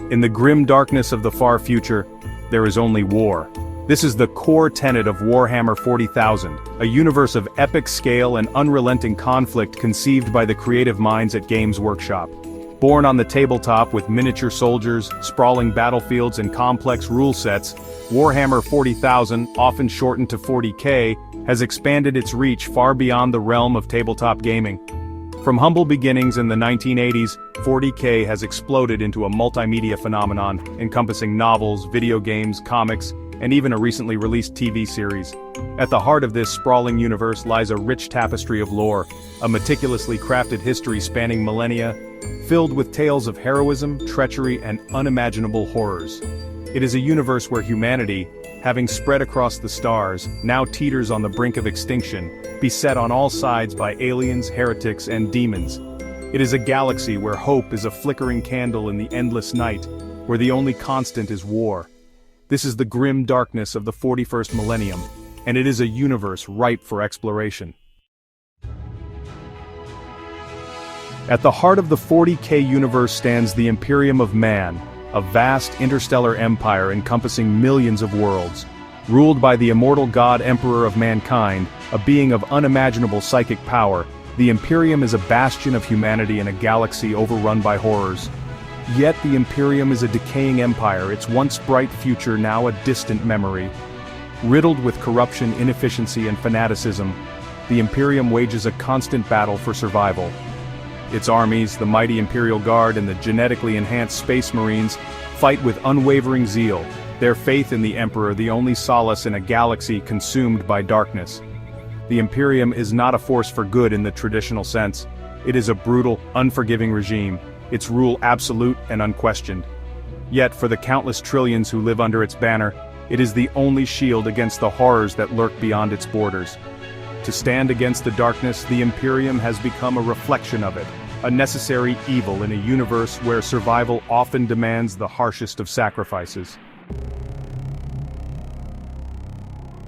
In the grim darkness of the far future, there is only war. This is the core tenet of Warhammer 40,000, a universe of epic scale and unrelenting conflict conceived by the creative minds at Games Workshop. Born on the tabletop with miniature soldiers, sprawling battlefields and complex rule sets, Warhammer 40,000, often shortened to 40K, has expanded its reach far beyond the realm of tabletop gaming. From humble beginnings in the 1980s, 40K has exploded into a multimedia phenomenon, encompassing novels, video games, comics, and even a recently released TV series. At the heart of this sprawling universe lies a rich tapestry of lore, a meticulously crafted history spanning millennia, filled with tales of heroism, treachery, and unimaginable horrors. It is a universe where humanity, having spread across the stars, now teeters on the brink of extinction, beset on all sides by aliens, heretics, and demons. It is a galaxy where hope is a flickering candle in the endless night, where the only constant is war. This is the grim darkness of the 41st millennium, and it is a universe ripe for exploration. At the heart of the 40K universe stands the Imperium of Man, a vast interstellar empire encompassing millions of worlds. Ruled by the immortal god emperor of mankind, a being of unimaginable psychic power, the Imperium is a bastion of humanity in a galaxy overrun by horrors. Yet the Imperium is a decaying empire, its once bright future now a distant memory. Riddled with corruption, inefficiency, and fanaticism, the Imperium wages a constant battle for survival. Its armies, the mighty Imperial Guard and the genetically enhanced Space Marines, fight with unwavering zeal, their faith in the Emperor the only solace in a galaxy consumed by darkness. The Imperium is not a force for good in the traditional sense. It is a brutal, unforgiving regime, its rule absolute and unquestioned. Yet for the countless trillions who live under its banner, it is the only shield against the horrors that lurk beyond its borders. To stand against the darkness, the Imperium has become a reflection of it, a necessary evil in a universe where survival often demands the harshest of sacrifices.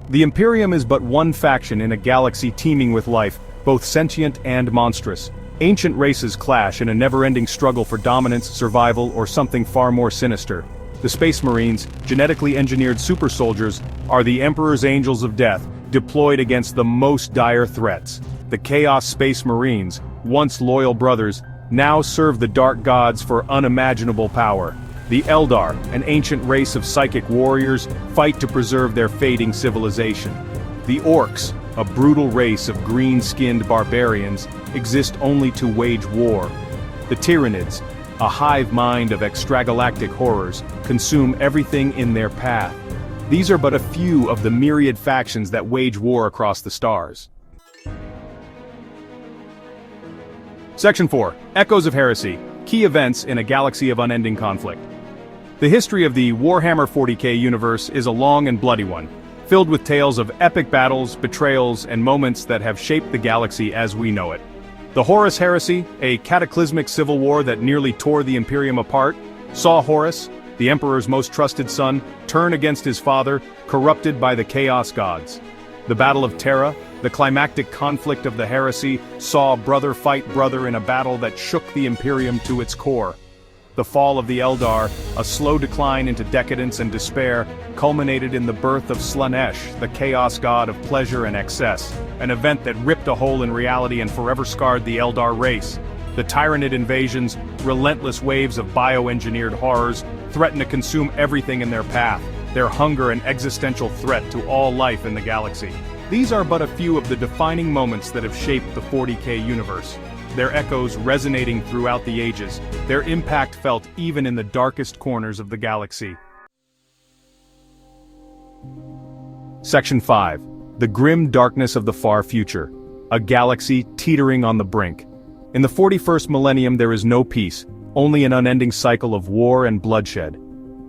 The Imperium is but one faction in a galaxy teeming with life, both sentient and monstrous. Ancient races clash in a never-ending struggle for dominance, survival, or something far more sinister. The Space Marines, genetically engineered super soldiers, are the Emperor's angels of death, deployed against the most dire threats. The Chaos Space Marines, once loyal brothers, now serve the dark gods for unimaginable power. The Eldar, an ancient race of psychic warriors, fight to preserve their fading civilization. The Orcs, a brutal race of green-skinned barbarians, exist only to wage war. The Tyranids, a hive mind of extragalactic horrors, consume everything in their path. These are but a few of the myriad factions that wage war across the stars. Section 4. Echoes of Heresy. Key events in a galaxy of unending conflict. The history of the Warhammer 40K universe is a long and bloody one, filled with tales of epic battles, betrayals, and moments that have shaped the galaxy as we know it. The Horus Heresy, a cataclysmic civil war that nearly tore the Imperium apart, saw Horus, the Emperor's most trusted son, turn against his father, corrupted by the Chaos Gods. The Battle of Terra, the climactic conflict of the Heresy, saw brother fight brother in a battle that shook the Imperium to its core. The fall of the Eldar, a slow decline into decadence and despair, culminated in the birth of Slaanesh, the chaos god of pleasure and excess, an event that ripped a hole in reality and forever scarred the Eldar race. The Tyranid invasions, relentless waves of bioengineered horrors, threaten to consume everything in their path, their hunger and existential threat to all life in the galaxy. These are but a few of the defining moments that have shaped the 40K universe. Their echoes resonating throughout the ages, their impact felt even in the darkest corners of the galaxy. Section 5. The grim darkness of the far future. A galaxy teetering on the brink. In the 41st millennium there is no peace, only an unending cycle of war and bloodshed.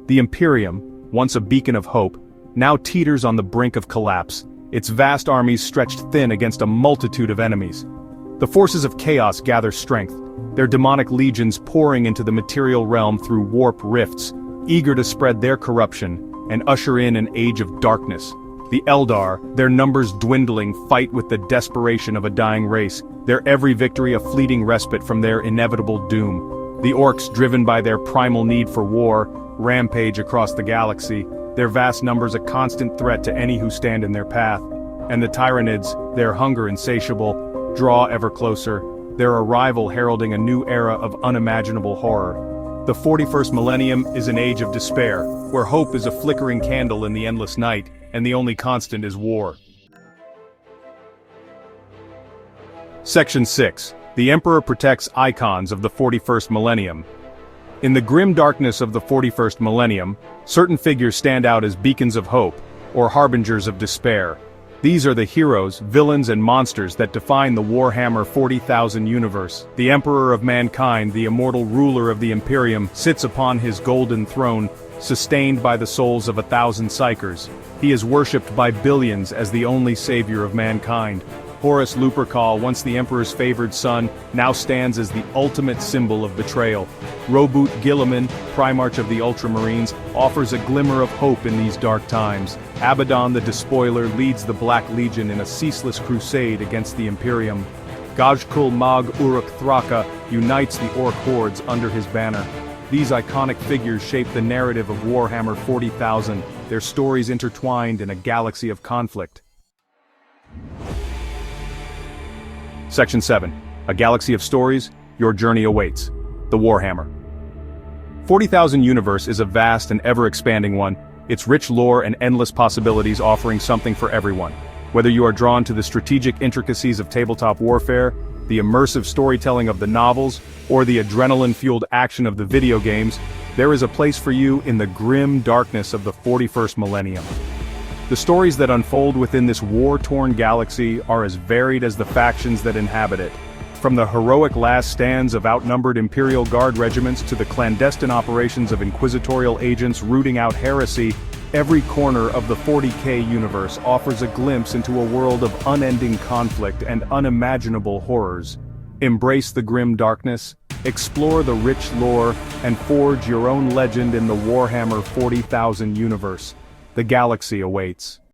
The Imperium, once a beacon of hope, now teeters on the brink of collapse, its vast armies stretched thin against a multitude of enemies. The forces of chaos gather strength, their demonic legions pouring into the material realm through warp rifts, eager to spread their corruption and usher in an age of darkness. The Eldar, their numbers dwindling, fight with the desperation of a dying race, their every victory a fleeting respite from their inevitable doom. The orcs, driven by their primal need for war, rampage across the galaxy, their vast numbers a constant threat to any who stand in their path. And the Tyranids, their hunger insatiable, draw ever closer, their arrival heralding a new era of unimaginable horror. The 41st millennium is an age of despair, where hope is a flickering candle in the endless night, and the only constant is war. Section 6. The Emperor protects icons of the 41st millennium. In the grim darkness of the 41st millennium, certain figures stand out as beacons of hope, or harbingers of despair. These are the heroes, villains and monsters that define the Warhammer 40,000 universe. The Emperor of Mankind, the immortal ruler of the Imperium, sits upon his golden throne, sustained by the souls of 1,000 psychers. He is worshipped by billions as the only savior of mankind. Horus Lupercal, once the Emperor's favored son, now stands as the ultimate symbol of betrayal. Roboute Guilliman, Primarch of the Ultramarines, offers a glimmer of hope in these dark times. Abaddon the Despoiler leads the Black Legion in a ceaseless crusade against the Imperium. Gajkul Mag Uruk Thraka unites the orc hordes under his banner. These iconic figures shape the narrative of Warhammer 40,000, their stories intertwined in a galaxy of conflict. Section 7. A galaxy of stories, your journey awaits. The Warhammer 40,000 universe is a vast and ever-expanding one, its rich lore and endless possibilities offering something for everyone. Whether you are drawn to the strategic intricacies of tabletop warfare, the immersive storytelling of the novels, or the adrenaline-fueled action of the video games, there is a place for you in the grim darkness of the 41st millennium. The stories that unfold within this war-torn galaxy are as varied as the factions that inhabit it. From the heroic last stands of outnumbered Imperial Guard regiments to the clandestine operations of inquisitorial agents rooting out heresy, every corner of the 40K universe offers a glimpse into a world of unending conflict and unimaginable horrors. Embrace the grim darkness, explore the rich lore, and forge your own legend in the Warhammer 40,000 universe. The galaxy awaits.